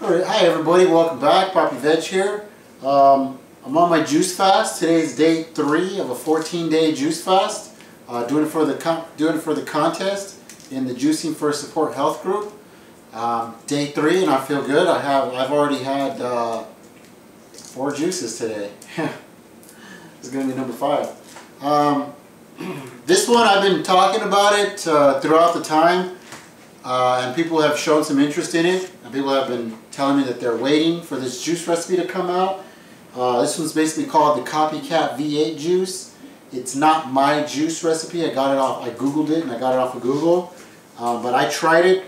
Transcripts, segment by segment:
Alright, hi everybody, welcome back. Poppy Veg here. I'm on my juice fast. Today is day 3 of a 14-day juice fast. Doing it for the contest in the Juicing for Support Health group. Day 3 and I feel good. I've already had 4 juices today. This is going to be number 5. This one I've been talking about it throughout the time. And people have shown some interest in it, and people have been telling me that they're waiting for this juice recipe to come out. This one's basically called the Copycat V8 juice. It's not my juice recipe. I googled it and I got it off of Google. But I tried it.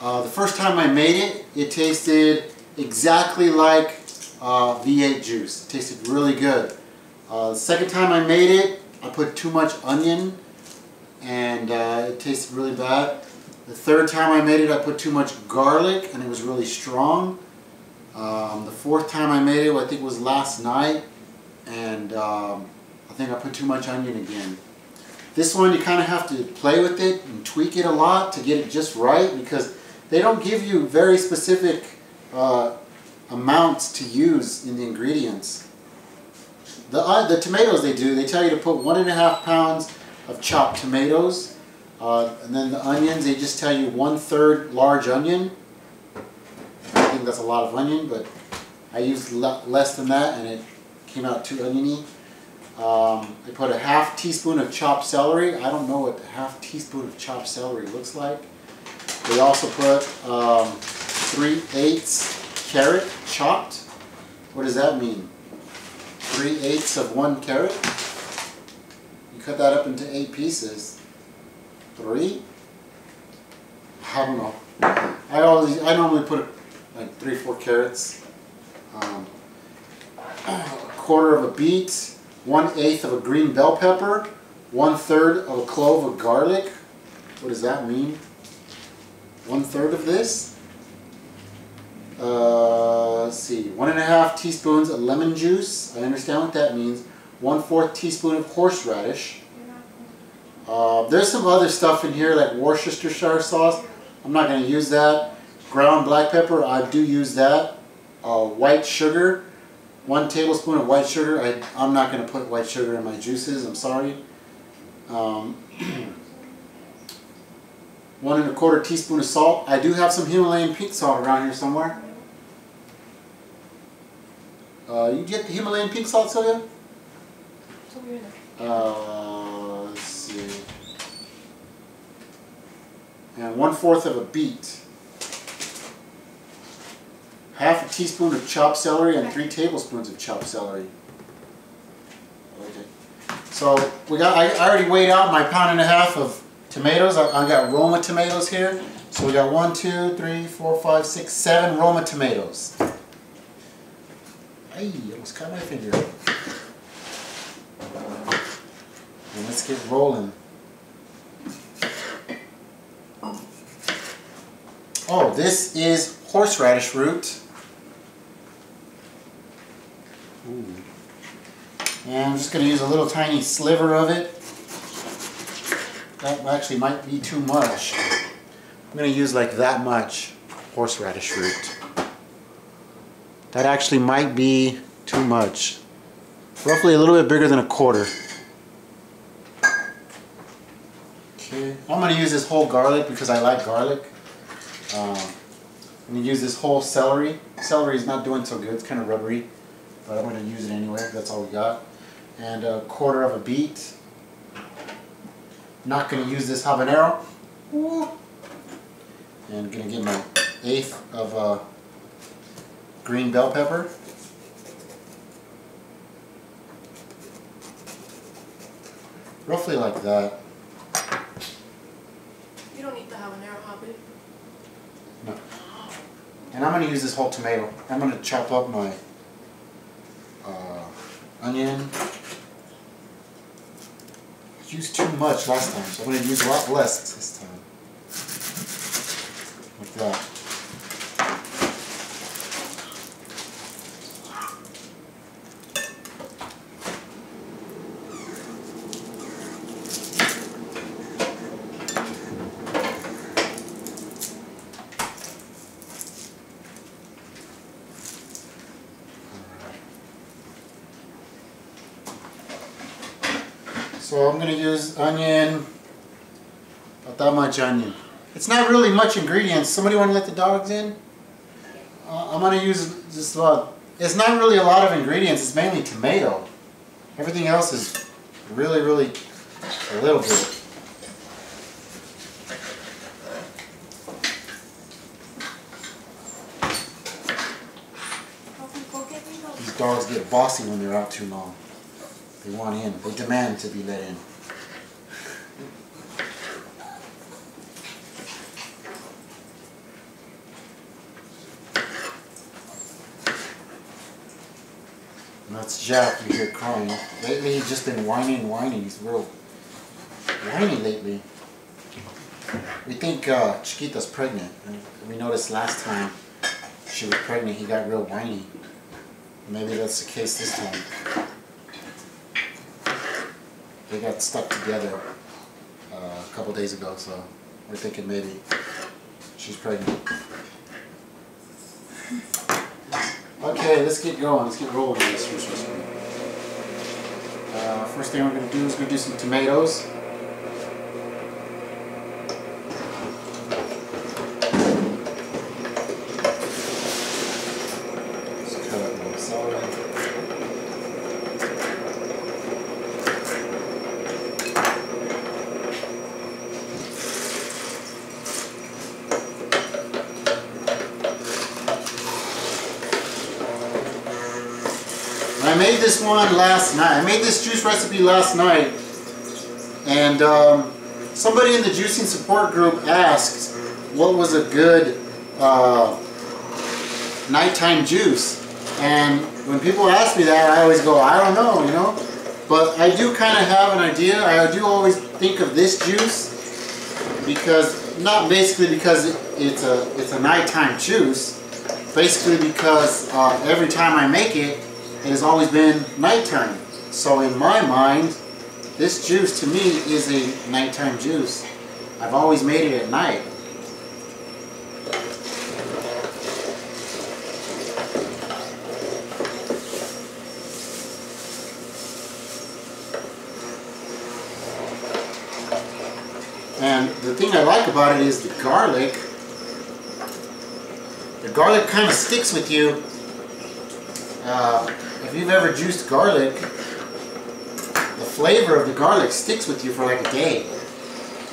The first time I made it, it tasted exactly like V8 juice. It tasted really good. The second time I made it, I put too much onion and it tasted really bad. The third time I made it, I put too much garlic and it was really strong. The fourth time I made it, I think it was last night, and I think I put too much onion again. This one you kind of have to play with it and tweak it a lot to get it just right, because they don't give you very specific amounts to use in the ingredients. The tomatoes they tell you to put 1.5 pounds of chopped tomatoes. And then the onions, they just tell you 1/3 large onion. I think that's a lot of onion, but I used less than that and it came out too oniony. They put a 1/2 teaspoon of chopped celery. I don't know what a 1/2 teaspoon of chopped celery looks like. They also put 3/8 carrot chopped. What does that mean? 3/8 of 1 carrot? You cut that up into 8 pieces. 3? I don't know. I normally put like 3-4 carrots, a quarter of a beet, 1/8 of a green bell pepper, 1/3 of a clove of garlic. What does that mean? 1/3 of this. Let's see. 1.5 teaspoons of lemon juice. I understand what that means. 1/4 teaspoon of horseradish. There's some other stuff in here like Worcestershire sauce. I'm not going to use that. Ground black pepper, I do use that. White sugar, 1 tablespoon of white sugar. I'm not going to put white sugar in my juices, I'm sorry. 1¼ teaspoon of salt. I do have some Himalayan pink salt around here somewhere. You get the Himalayan pink salt, Sylvia? It's over here. Let's see. And 1/4 of a beet. 1/2 teaspoon of chopped celery and 3 tablespoons of chopped celery. Okay. So I already weighed out my 1.5 pounds of tomatoes. I got Roma tomatoes here. So we got 1, 2, 3, 4, 5, 6, 7 Roma tomatoes. Ay, almost cut my finger. And let's get rolling. Oh, this is horseradish root. Ooh. And I'm just going to use a little tiny sliver of it. That actually might be too much. I'm going to use like that much horseradish root. That actually might be too much. Roughly a little bit bigger than 1/4. Okay. I'm going to use this whole garlic because I like garlic. I'm going to use this whole celery. Celery is not doing so good, it's kind of rubbery, but I'm going to use it anyway, that's all we got. And 1/4 of a beet. Not going to use this habanero. And I'm going to get my 1/8 of green bell pepper. Roughly like that. You don't need the habanero, Hobby. No. And I'm going to use this whole tomato. I'm going to chop up my onion. I used too much last time, so I'm going to use a lot less this time. Like that. So I'm going to use onion, about that much onion. It's not really much ingredients. Somebody want to let the dogs in? I'm going to use just about, it's not really a lot of ingredients, it's mainly tomato. Everything else is really a little bit. These dogs get bossy when they're out too long. They want in, they demand to be let in. And that's Jack you hear crying. Lately he's just been whining. He's real whiny lately. We think Chiquita's pregnant. We noticed last time she was pregnant he got real whiny. Maybe that's the case this time. They got stuck together a couple days ago, so we're thinking maybe she's pregnant. Okay, let's get going. Let's get rolling with this recipe. First thing we're going to do is we're going to do some tomatoes. Let's cut up a little celery. I made this one last night. I made this juice recipe last night, and somebody in the juicing support group asked what was a good nighttime juice. And when people ask me that, I always go, I don't know, you know. But I do kind of have an idea. I do always think of this juice because, not basically because it's a nighttime juice, basically because every time I make it, it has always been nighttime. So in my mind, this juice to me is a nighttime juice. I've always made it at night. And the thing I like about it is the garlic. The garlic kind of sticks with you. If you've ever juiced garlic, the flavor of the garlic sticks with you for like a day.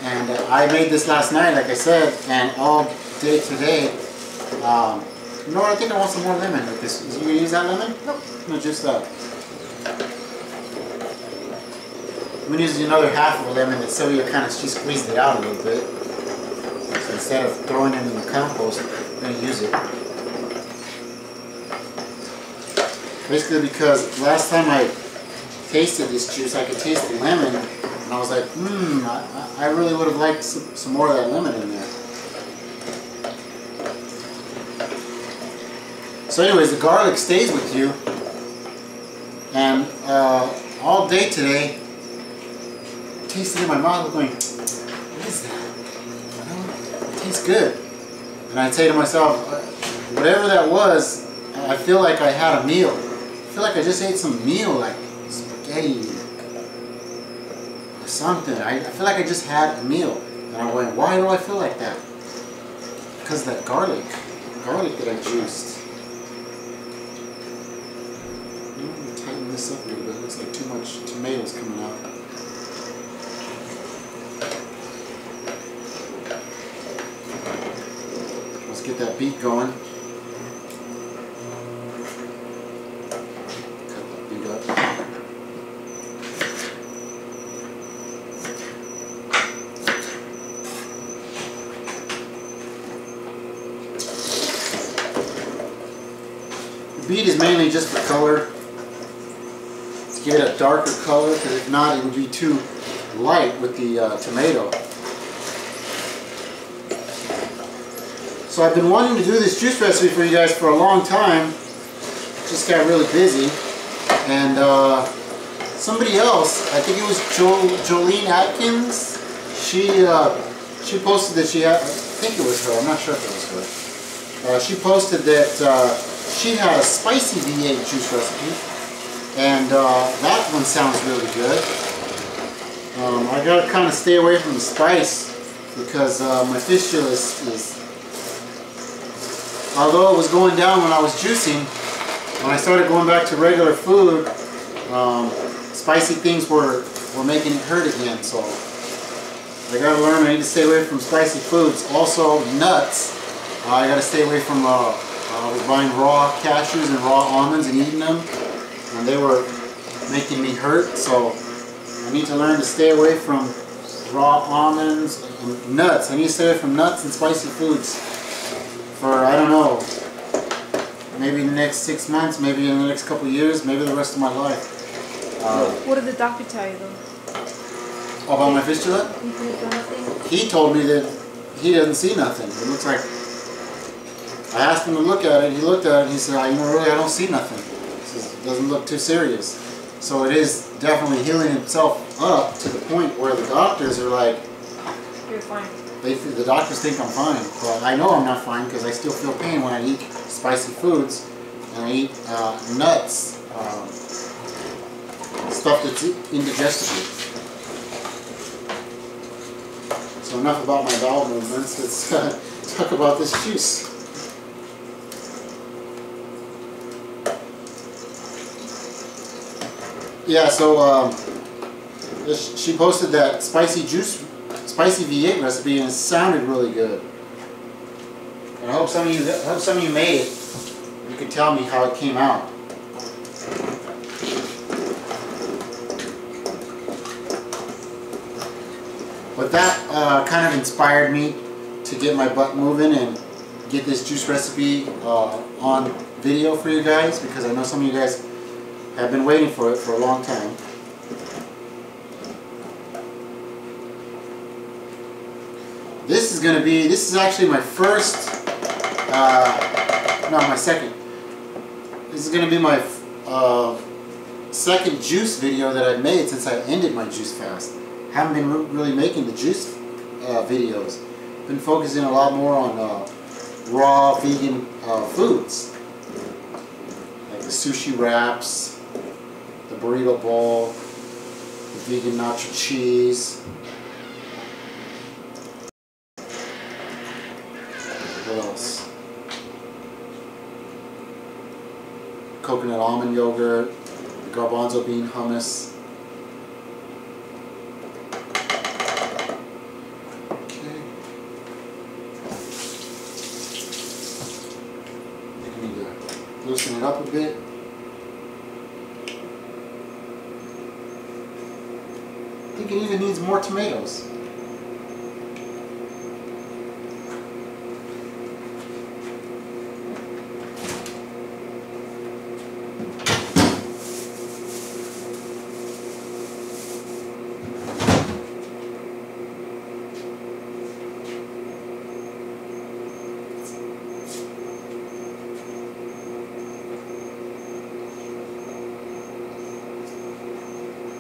And I made this last night, like I said, and all day today. You know what? I think I want some more lemon with this. Is you gonna use that lemon? Nope. I'm gonna juice that. I'm gonna use another half of a lemon that Sylvia kind of squeezed it out a little bit. So instead of throwing it in the compost, I'm gonna use it. Basically because last time I tasted this juice, I could taste the lemon, and I was like, I really would have liked some more of that lemon in there. So anyways, the garlic stays with you, and all day today, I tasted it in my mouth going, what is that? You know, it tastes good. And I say to myself, whatever that was, I feel like I had a meal. I feel like I just ate some meal, like spaghetti or something. I feel like I just had a meal. And I went, why do I feel like that? Because of that garlic that I juiced. I'm going to tighten this up a little bit. It looks like too much tomatoes coming out. Let's get that beet going. Beet is mainly just for color, to give it a darker color, because if not it would be too light with the tomato. So I've been wanting to do this juice recipe for you guys for a long time, just got really busy, and somebody else, I think it was Jolene Atkins, she posted that she had, I think it was her, I'm not sure if it was her, she posted that she had a spicy V8 juice recipe, and that one sounds really good. I gotta kind of stay away from the spice because my fistula is, although it was going down when I was juicing, when I started going back to regular food, spicy things were making it hurt again. So I gotta learn. I need to stay away from spicy foods. Also nuts. I gotta stay away from. I was buying raw cashews and raw almonds and eating them, and they were making me hurt. So I need to learn to stay away from raw almonds and nuts. I need to stay away from nuts and spicy foods for, I don't know, maybe in the next 6 months, maybe in the next couple of years, maybe the rest of my life. What did the doctor tell you though? About my fistula? He told me that he doesn't see nothing. It looks like, I asked him to look at it, he looked at it and he said, you know, really I don't see nothing. He says, it doesn't look too serious. So it is definitely healing itself up to the point where the doctors are like, you're fine. The doctors think I'm fine, but I know I'm not fine because I still feel pain when I eat spicy foods and I eat nuts, stuff that's indigestible. So enough about my bowel movements. Let's talk about this juice. Yeah, so she posted that spicy V8 recipe and it sounded really good. And I hope some of you made it. You can tell me how it came out. But that kind of inspired me to get my butt moving and get this juice recipe on video for you guys, because I know some of you guys have been waiting for it for a long time. This is actually my first, no, my second. This is going to be my second juice video that I've made since I ended my juice fast. Haven't been really making the juice videos. Been focusing a lot more on raw vegan foods, like the sushi wraps, the burrito bowl, the vegan nacho cheese. What else? Coconut almond yogurt, the garbanzo bean hummus. Okay. I think I need to loosen it up a bit. I think it even needs more tomatoes.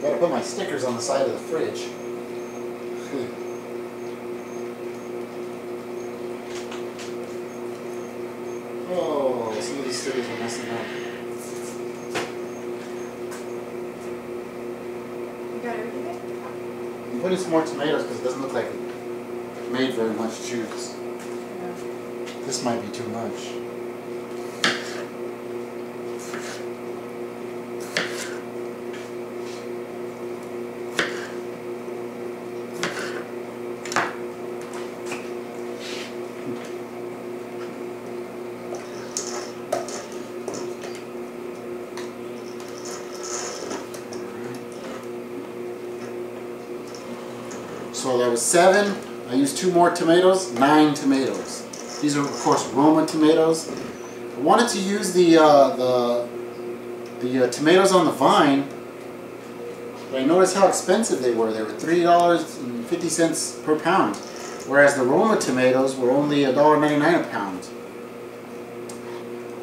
Gotta put my stickers on the side of the fridge. Oh, some of these stickers are messing up. You got everything there? I'm putting some more tomatoes because it doesn't look like it made very much juice. Yeah. This might be too much. So that was 7. I used 2 more tomatoes, 9 tomatoes. These are of course Roma tomatoes. I wanted to use the tomatoes on the vine, but I noticed how expensive they were. They were $3.50 per pound, whereas the Roma tomatoes were only $1.99 a pound.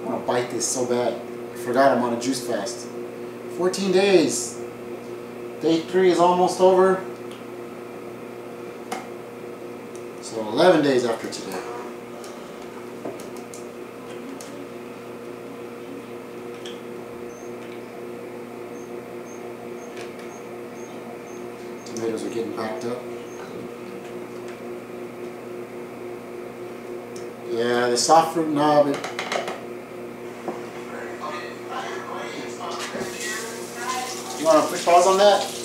I want to bite this so bad. I forgot I'm on a juice fast. 14 days. Day 3 is almost over. So 11 days after today. Tomatoes strawberries are getting packed up. Yeah, the soft fruit knob. You want to push pause on that?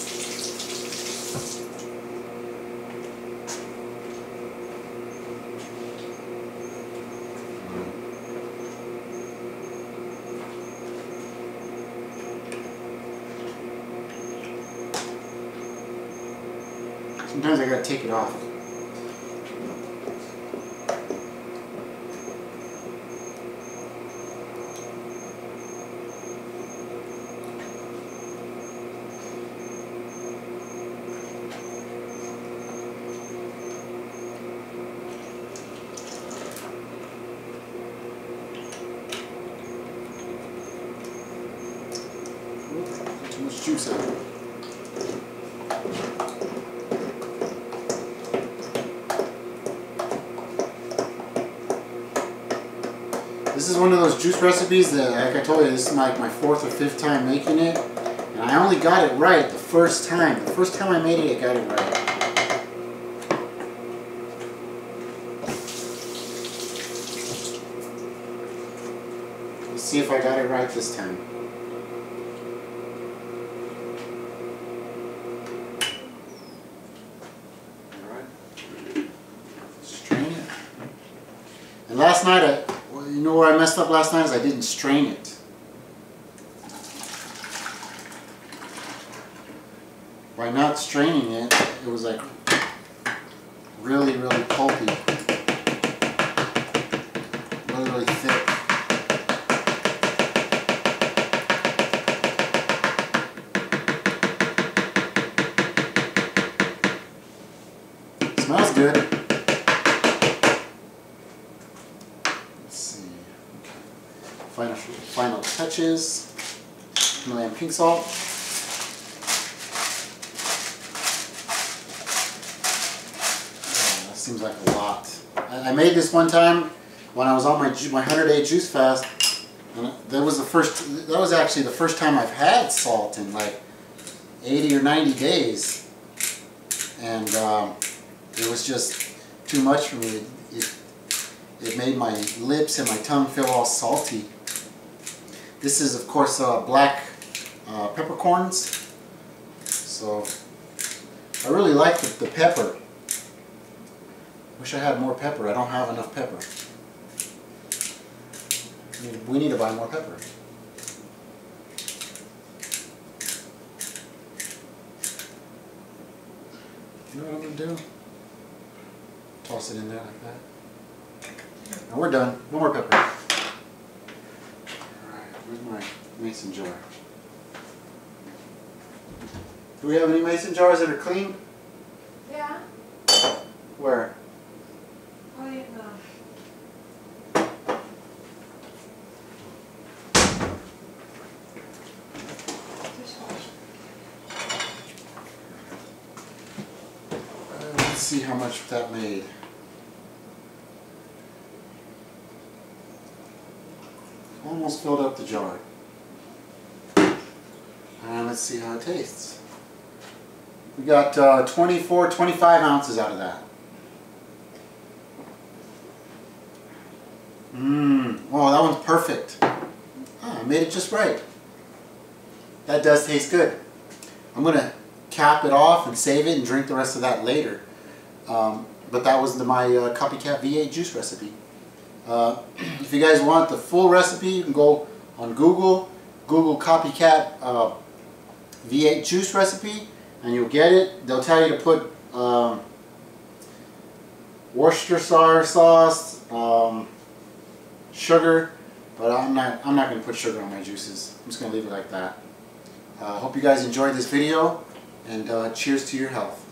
Sometimes I gotta take it off. Too much juice out of it. This is one of those juice recipes that, like I told you, this is like my 4th or 5th time making it. And I only got it right the first time. The first time I made it, I got it right. Let's see if I got it right this time. Alright. Strain it. And last night, you know where I messed up last night is I didn't strain it. By not straining it, it was like really, really pulpy. Really, really thick. Smells good. Let's see. Final touches. Himalayan pink salt. That seems like a lot. I made this one time when I was on my 100-day juice fast, and that was actually the first time I've had salt in like 80 or 90 days, and it was just too much for me. It made my lips and my tongue feel all salty. This is, of course, black peppercorns. So I really like the pepper. Wish I had more pepper. I don't have enough pepper. We need to buy more pepper. You know what I'm going to do? Toss it in there like that. And we're done. No more pepper. Alright, where's my mason jar? Do we have any mason jars that are clean? Yeah. Where? Oh, yeah, no. Let's see how much that made. Almost filled up the jar. And let's see how it tastes. We got 24, 25 ounces out of that. Oh, that one's perfect. Oh, I made it just right. That does taste good. I'm going to cap it off and save it and drink the rest of that later. But that was my Copycat V8 juice recipe. If you guys want the full recipe, you can go on Google Copycat V8 juice recipe, and you'll get it. They'll tell you to put Worcestershire sauce, sugar, but I'm not going to put sugar on my juices. I'm just going to leave it like that. Hope you guys enjoyed this video, and cheers to your health.